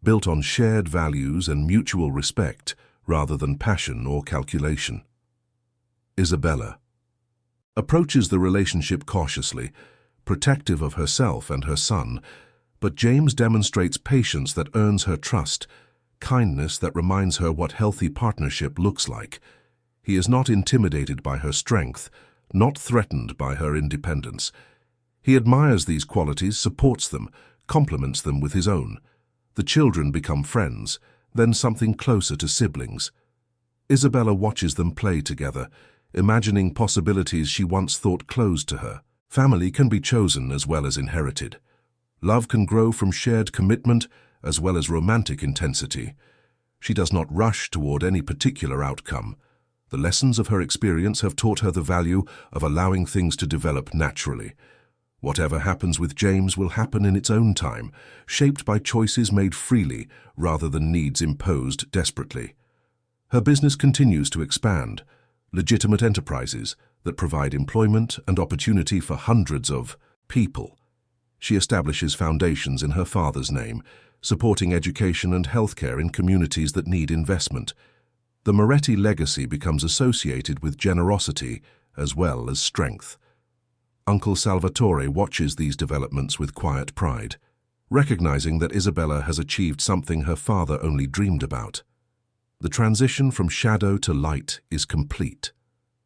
S1: built on shared values and mutual respect rather than passion or calculation. Isabella approaches the relationship cautiously, protective of herself and her son, but James demonstrates patience that earns her trust, kindness that reminds her what healthy partnership looks like. He is not intimidated by her strength, not threatened by her independence. He admires these qualities, supports them, complements them with his own. The children become friends, then something closer to siblings. Isabella watches them play together, imagining possibilities she once thought closed to her. Family can be chosen as well as inherited. Love can grow from shared commitment as well as romantic intensity. She does not rush toward any particular outcome. The lessons of her experience have taught her the value of allowing things to develop naturally. Whatever happens with James will happen in its own time, shaped by choices made freely rather than needs imposed desperately. Her business continues to expand, legitimate enterprises that provide employment and opportunity for hundreds of people. She establishes foundations in her father's name, supporting education and healthcare in communities that need investment. The Moretti legacy becomes associated with generosity as well as strength. Uncle Salvatore watches these developments with quiet pride, recognizing that Isabella has achieved something her father only dreamed about. The transition from shadow to light is complete.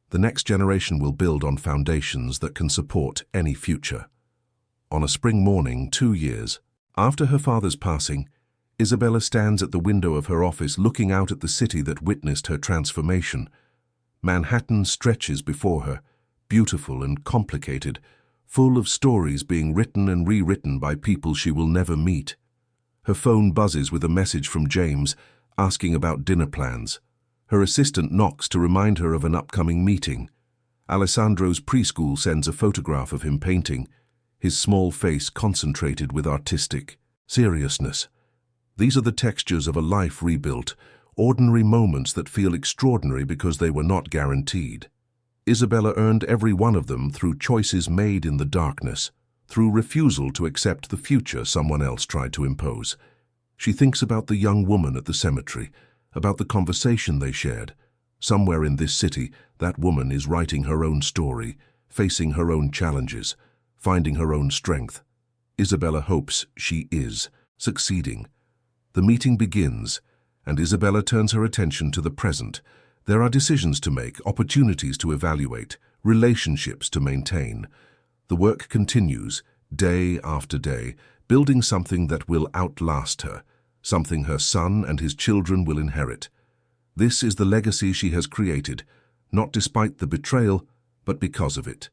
S1: The next generation will build on foundations that can support any future. On a spring morning 2 years after her father's passing, Isabella stands at the window of her office looking out at the city that witnessed her transformation. Manhattan stretches before her, beautiful and complicated, full of stories being written and rewritten by people she will never meet. Her phone buzzes with a message from James, asking about dinner plans. Her assistant knocks to remind her of an upcoming meeting. Alessandro's preschool sends a photograph of him painting, his small face concentrated with artistic seriousness. These are the textures of a life rebuilt, ordinary moments that feel extraordinary because they were not guaranteed. Isabella earned every one of them through choices made in the darkness, through refusal to accept the future someone else tried to impose. She thinks about the young woman at the cemetery, about the conversation they shared. Somewhere in this city, that woman is writing her own story, facing her own challenges, finding her own strength. Isabella hopes she is succeeding. The meeting begins, and Isabella turns her attention to the present. There are decisions to make, opportunities to evaluate, relationships to maintain. The work continues, day after day, building something that will outlast her, something her son and his children will inherit. This is the legacy she has created, not despite the betrayal, but because of it.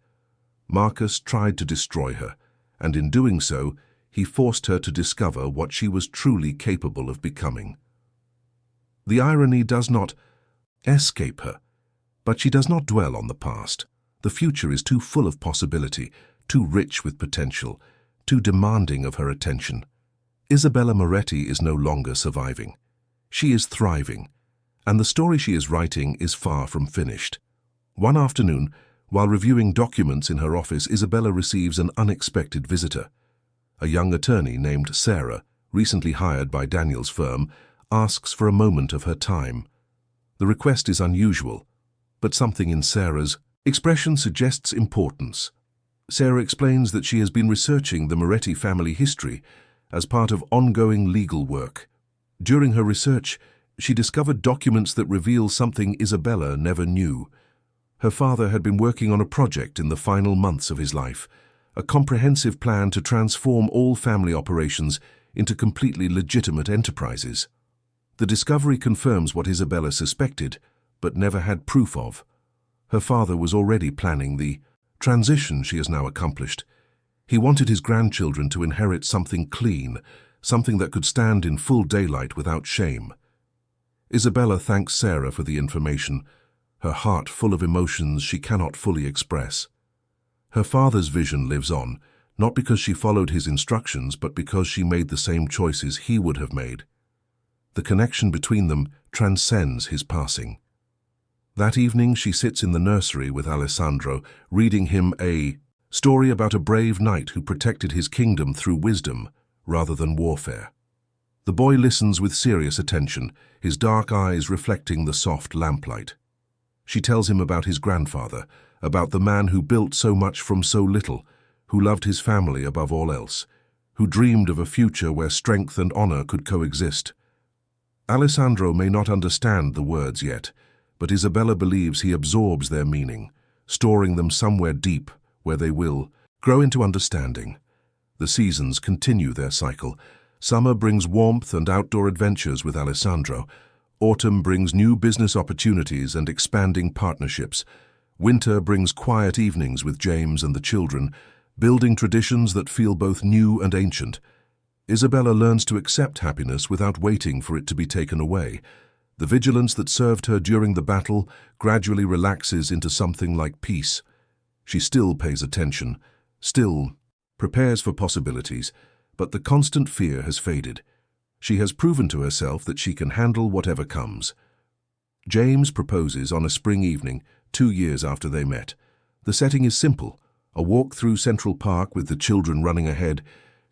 S1: Marcus tried to destroy her, and in doing so, he forced her to discover what she was truly capable of becoming. The irony does not escape her, but she does not dwell on the past. The future is too full of possibility, too rich with potential, too demanding of her attention. Isabella Moretti is no longer surviving. She is thriving, and the story she is writing is far from finished. One afternoon, while reviewing documents in her office, Isabella receives an unexpected visitor. A young attorney named Sarah, recently hired by Daniel's firm, asks for a moment of her time. The request is unusual, but something in Sarah's expression suggests importance. Sarah explains that she has been researching the Moretti family history as part of ongoing legal work. During her research, she discovered documents that reveal something Isabella never knew. Her father had been working on a project in the final months of his life, a comprehensive plan to transform all family operations into completely legitimate enterprises. The discovery confirms what Isabella suspected, but never had proof of. Her father was already planning the transition she has now accomplished. He wanted his grandchildren to inherit something clean, something that could stand in full daylight without shame. Isabella thanks Sarah for the information, her heart full of emotions she cannot fully express. Her father's vision lives on, not because she followed his instructions, but because she made the same choices he would have made. The connection between them transcends his passing. That evening she sits in the nursery with Alessandro, reading him a story about a brave knight who protected his kingdom through wisdom rather than warfare. The boy listens with serious attention, his dark eyes reflecting the soft lamplight. She tells him about his grandfather, about the man who built so much from so little, who loved his family above all else, who dreamed of a future where strength and honor could coexist. Alessandro may not understand the words yet, but Isabella believes he absorbs their meaning, storing them somewhere deep where they will grow into understanding. The seasons continue their cycle. Summer brings warmth and outdoor adventures with Alessandro. Autumn brings new business opportunities and expanding partnerships. Winter brings quiet evenings with James and the children, building traditions that feel both new and ancient. Isabella learns to accept happiness without waiting for it to be taken away. The vigilance that served her during the battle gradually relaxes into something like peace. She still pays attention, still prepares for possibilities, but the constant fear has faded. She has proven to herself that she can handle whatever comes. James proposes on a spring evening, 2 years after they met. The setting is simple, a walk through Central Park with the children running ahead,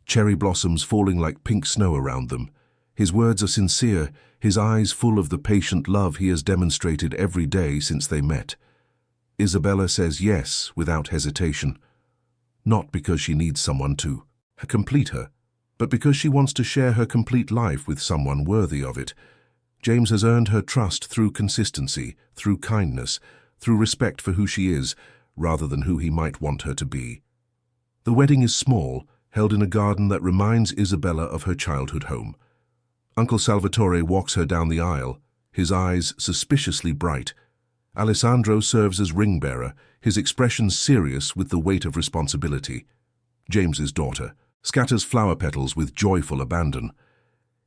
S1: cherry blossoms falling like pink snow around them. His words are sincere, his eyes full of the patient love he has demonstrated every day since they met. Isabella says yes without hesitation, not because she needs someone to complete her, but because she wants to share her complete life with someone worthy of it. James has earned her trust through consistency, through kindness, through respect for who she is, rather than who he might want her to be. The wedding is small, held in a garden that reminds Isabella of her childhood home. Uncle Salvatore walks her down the aisle, his eyes suspiciously bright. Alessandro serves as ring-bearer, his expression serious with the weight of responsibility. James's daughter scatters flower petals with joyful abandon.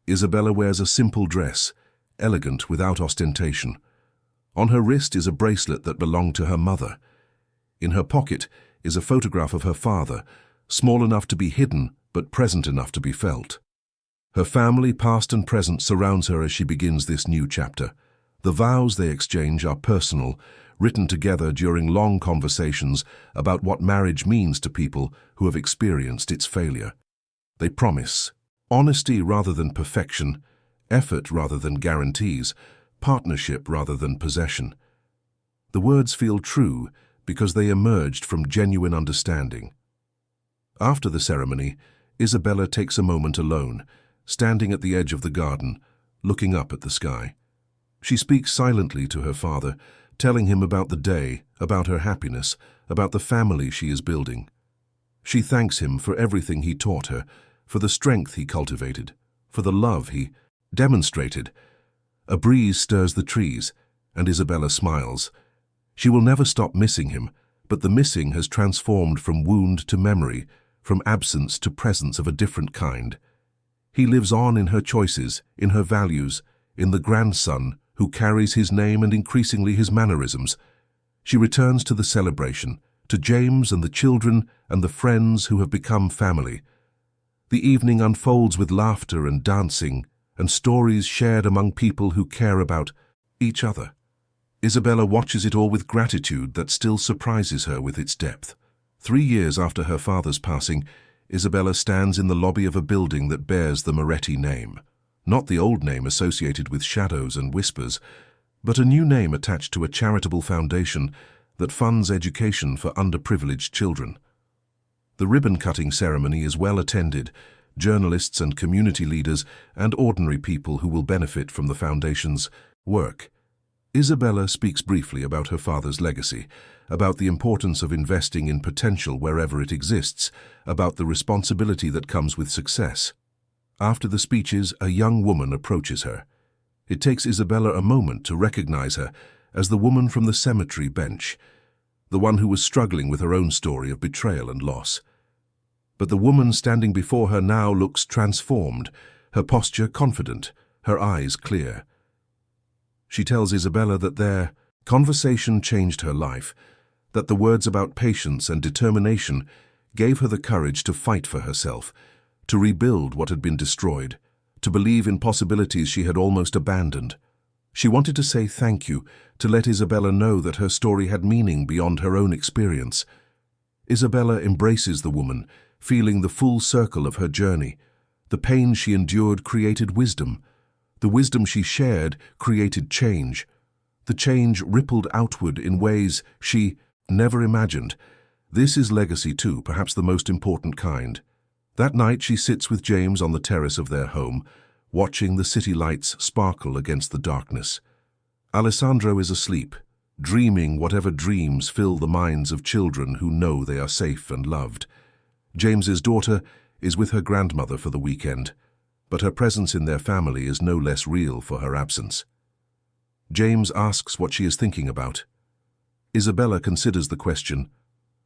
S1: Isabella wears a simple dress, elegant without ostentation. On her wrist is a bracelet that belonged to her mother. In her pocket is a photograph of her father, small enough to be hidden but present enough to be felt. Her family, past and present, surrounds her as she begins this new chapter. The vows they exchange are personal, written together during long conversations about what marriage means to people who have experienced its failure. They promise honesty rather than perfection, effort rather than guarantees, partnership rather than possession. The words feel true because they emerged from genuine understanding. After the ceremony, Isabella takes a moment alone, standing at the edge of the garden, looking up at the sky. She speaks silently to her father, telling him about the day, about her happiness, about the family she is building. She thanks him for everything he taught her, for the strength he cultivated, for the love he demonstrated. A breeze stirs the trees, and Isabella smiles. She will never stop missing him, but the missing has transformed from wound to memory, from absence to presence of a different kind. He lives on in her choices, in her values, in the grandson who carries his name and increasingly his mannerisms. She returns to the celebration, to James and the children and the friends who have become family. The evening unfolds with laughter and dancing and stories shared among people who care about each other. Isabella watches it all with gratitude that still surprises her with its depth. 3 years after her father's passing, Isabella stands in the lobby of a building that bears the Moretti name. Not the old name associated with shadows and whispers, but a new name attached to a charitable foundation that funds education for underprivileged children. The ribbon-cutting ceremony is well attended. Journalists and community leaders and ordinary people who will benefit from the foundation's work. Isabella speaks briefly about her father's legacy, about the importance of investing in potential wherever it exists, about the responsibility that comes with success. After the speeches, a young woman approaches her. It takes Isabella a moment to recognize her as the woman from the cemetery bench, the one who was struggling with her own story of betrayal and loss. But the woman standing before her now looks transformed, her posture confident, her eyes clear. She tells Isabella that their conversation changed her life, that the words about patience and determination gave her the courage to fight for herself, to rebuild what had been destroyed, to believe in possibilities she had almost abandoned. She wanted to say thank you, to let Isabella know that her story had meaning beyond her own experience. Isabella embraces the woman, feeling the full circle of her journey. The pain she endured created wisdom. The wisdom she shared created change. The change rippled outward in ways she never imagined. This is legacy too, perhaps the most important kind. That night she sits with James on the terrace of their home, watching the city lights sparkle against the darkness. Alessandro is asleep, dreaming whatever dreams fill the minds of children who know they are safe and loved. James's daughter is with her grandmother for the weekend, but her presence in their family is no less real for her absence. James asks what she is thinking about. Isabella considers the question,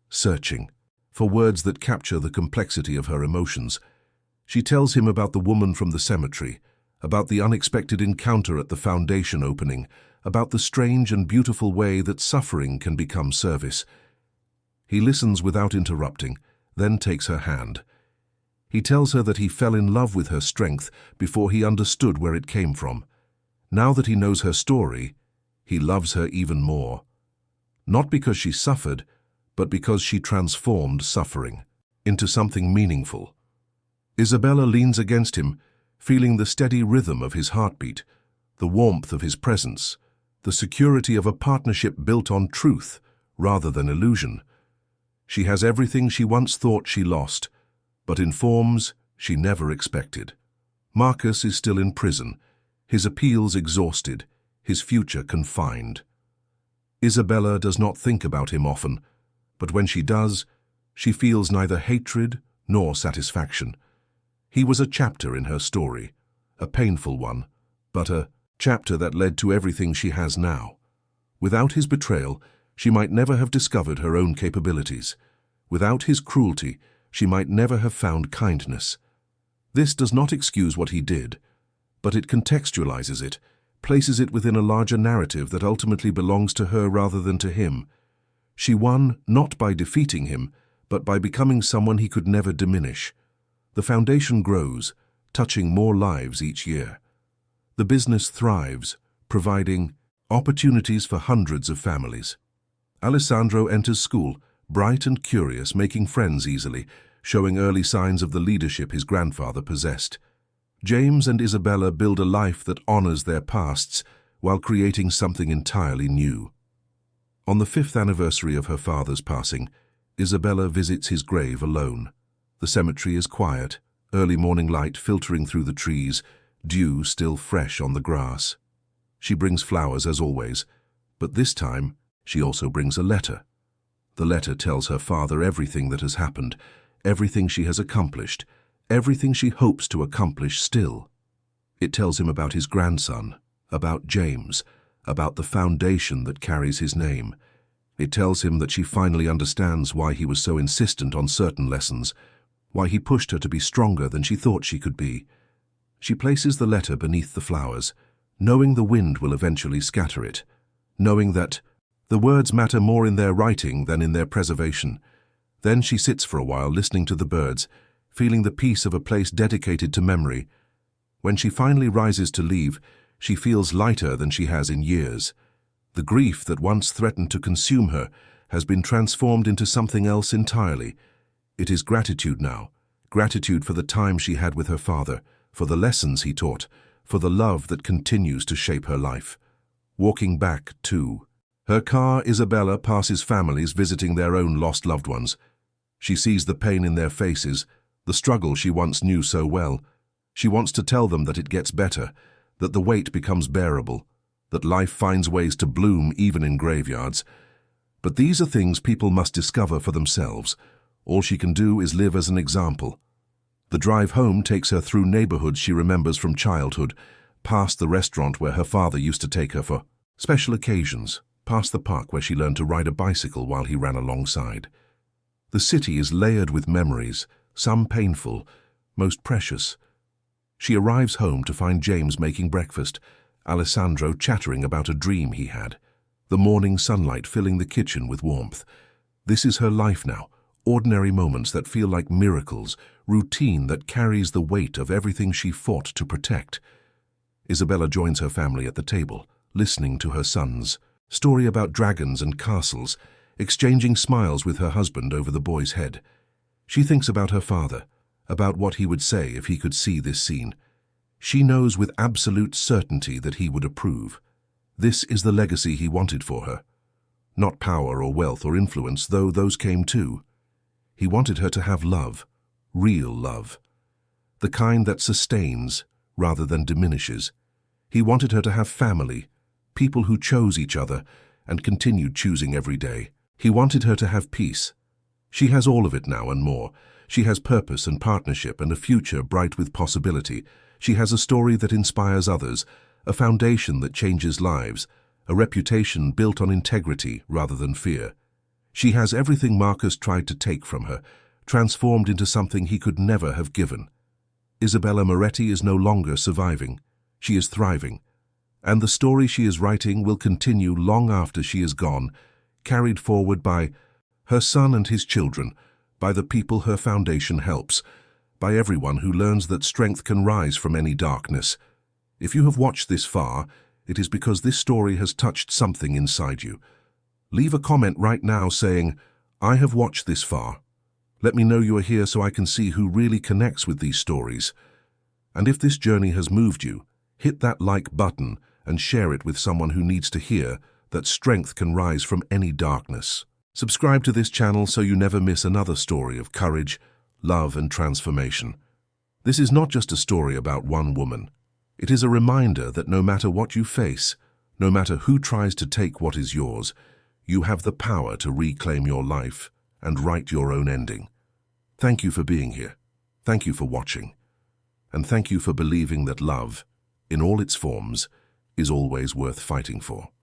S1: searching for words that capture the complexity of her emotions. She tells him about the woman from the cemetery, about the unexpected encounter at the foundation opening, about the strange and beautiful way that suffering can become service. He listens without interrupting, then takes her hand. He tells her that he fell in love with her strength before he understood where it came from. Now that he knows her story, he loves her even more. Not because she suffered, but because she transformed suffering into something meaningful. Isabella leans against him, feeling the steady rhythm of his heartbeat, the warmth of his presence, the security of a partnership built on truth rather than illusion. She has everything she once thought she lost, but in forms she never expected. Marcus is still in prison, his appeals exhausted, his future confined. Isabella does not think about him often, but when she does, she feels neither hatred nor satisfaction. He was a chapter in her story, a painful one, but a chapter that led to everything she has now. Without his betrayal, she might never have discovered her own capabilities. Without his cruelty, she might never have found kindness. This does not excuse what he did, but it contextualizes it, places it within a larger narrative that ultimately belongs to her rather than to him. She won not by defeating him, but by becoming someone he could never diminish. The foundation grows, touching more lives each year. The business thrives, providing opportunities for hundreds of families. Alessandro enters school, bright and curious, making friends easily, showing early signs of the leadership his grandfather possessed. James and Isabella build a life that honors their pasts while creating something entirely new. On the 5th anniversary of her father's passing, Isabella visits his grave alone. The cemetery is quiet, early morning light filtering through the trees, dew still fresh on the grass. She brings flowers as always, but this time she also brings a letter. The letter tells her father everything that has happened, everything she has accomplished, everything she hopes to accomplish still. It tells him about his grandson, about James, about the foundation that carries his name. It tells him that she finally understands why he was so insistent on certain lessons, why he pushed her to be stronger than she thought she could be. She places the letter beneath the flowers, knowing the wind will eventually scatter it, knowing that the words matter more in their writing than in their preservation. Then she sits for a while listening to the birds, feeling the peace of a place dedicated to memory. When she finally rises to leave, she feels lighter than she has in years. The grief that once threatened to consume her has been transformed into something else entirely. It is gratitude now, gratitude for the time she had with her father, for the lessons he taught, for the love that continues to shape her life. Walking back, too. Her car, Isabella passes families visiting their own lost loved ones. She sees the pain in their faces, the struggle she once knew so well. She wants to tell them that it gets better, that the weight becomes bearable, that life finds ways to bloom even in graveyards. But these are things people must discover for themselves. All she can do is live as an example. The drive home takes her through neighborhoods she remembers from childhood, past the restaurant where her father used to take her for special occasions, past the park where she learned to ride a bicycle while he ran alongside. The city is layered with memories, some painful, most precious. She arrives home to find James making breakfast, Alessandro chattering about a dream he had, the morning sunlight filling the kitchen with warmth. This is her life now, ordinary moments that feel like miracles, routine that carries the weight of everything she fought to protect. Isabella joins her family at the table, listening to her son's story about dragons and castles, exchanging smiles with her husband over the boy's head. She thinks about her father, about what he would say if he could see this scene. She knows with absolute certainty that he would approve. This is the legacy he wanted for her. Not power or wealth or influence, though those came too. He wanted her to have love, real love, the kind that sustains rather than diminishes. He wanted her to have family, people who chose each other and continued choosing every day. He wanted her to have peace. She has all of it now and more. She has purpose and partnership and a future bright with possibility. She has a story that inspires others, a foundation that changes lives, a reputation built on integrity rather than fear. She has everything Marcus tried to take from her, transformed into something he could never have given. Isabella Moretti is no longer surviving. She is thriving. And the story she is writing will continue long after she is gone, carried forward by her son and his children, by the people her foundation helps, by everyone who learns that strength can rise from any darkness. If you have watched this far, it is because this story has touched something inside you. Leave a comment right now saying, "I have watched this far." Let me know you are here so I can see who really connects with these stories. And if this journey has moved you, hit that like button and share it with someone who needs to hear that strength can rise from any darkness. Subscribe to this channel so you never miss another story of courage, love, and transformation. This is not just a story about one woman. It is a reminder that no matter what you face, no matter who tries to take what is yours, you have the power to reclaim your life and write your own ending. Thank you for being here. Thank you for watching. And thank you for believing that love, in all its forms, is always worth fighting for.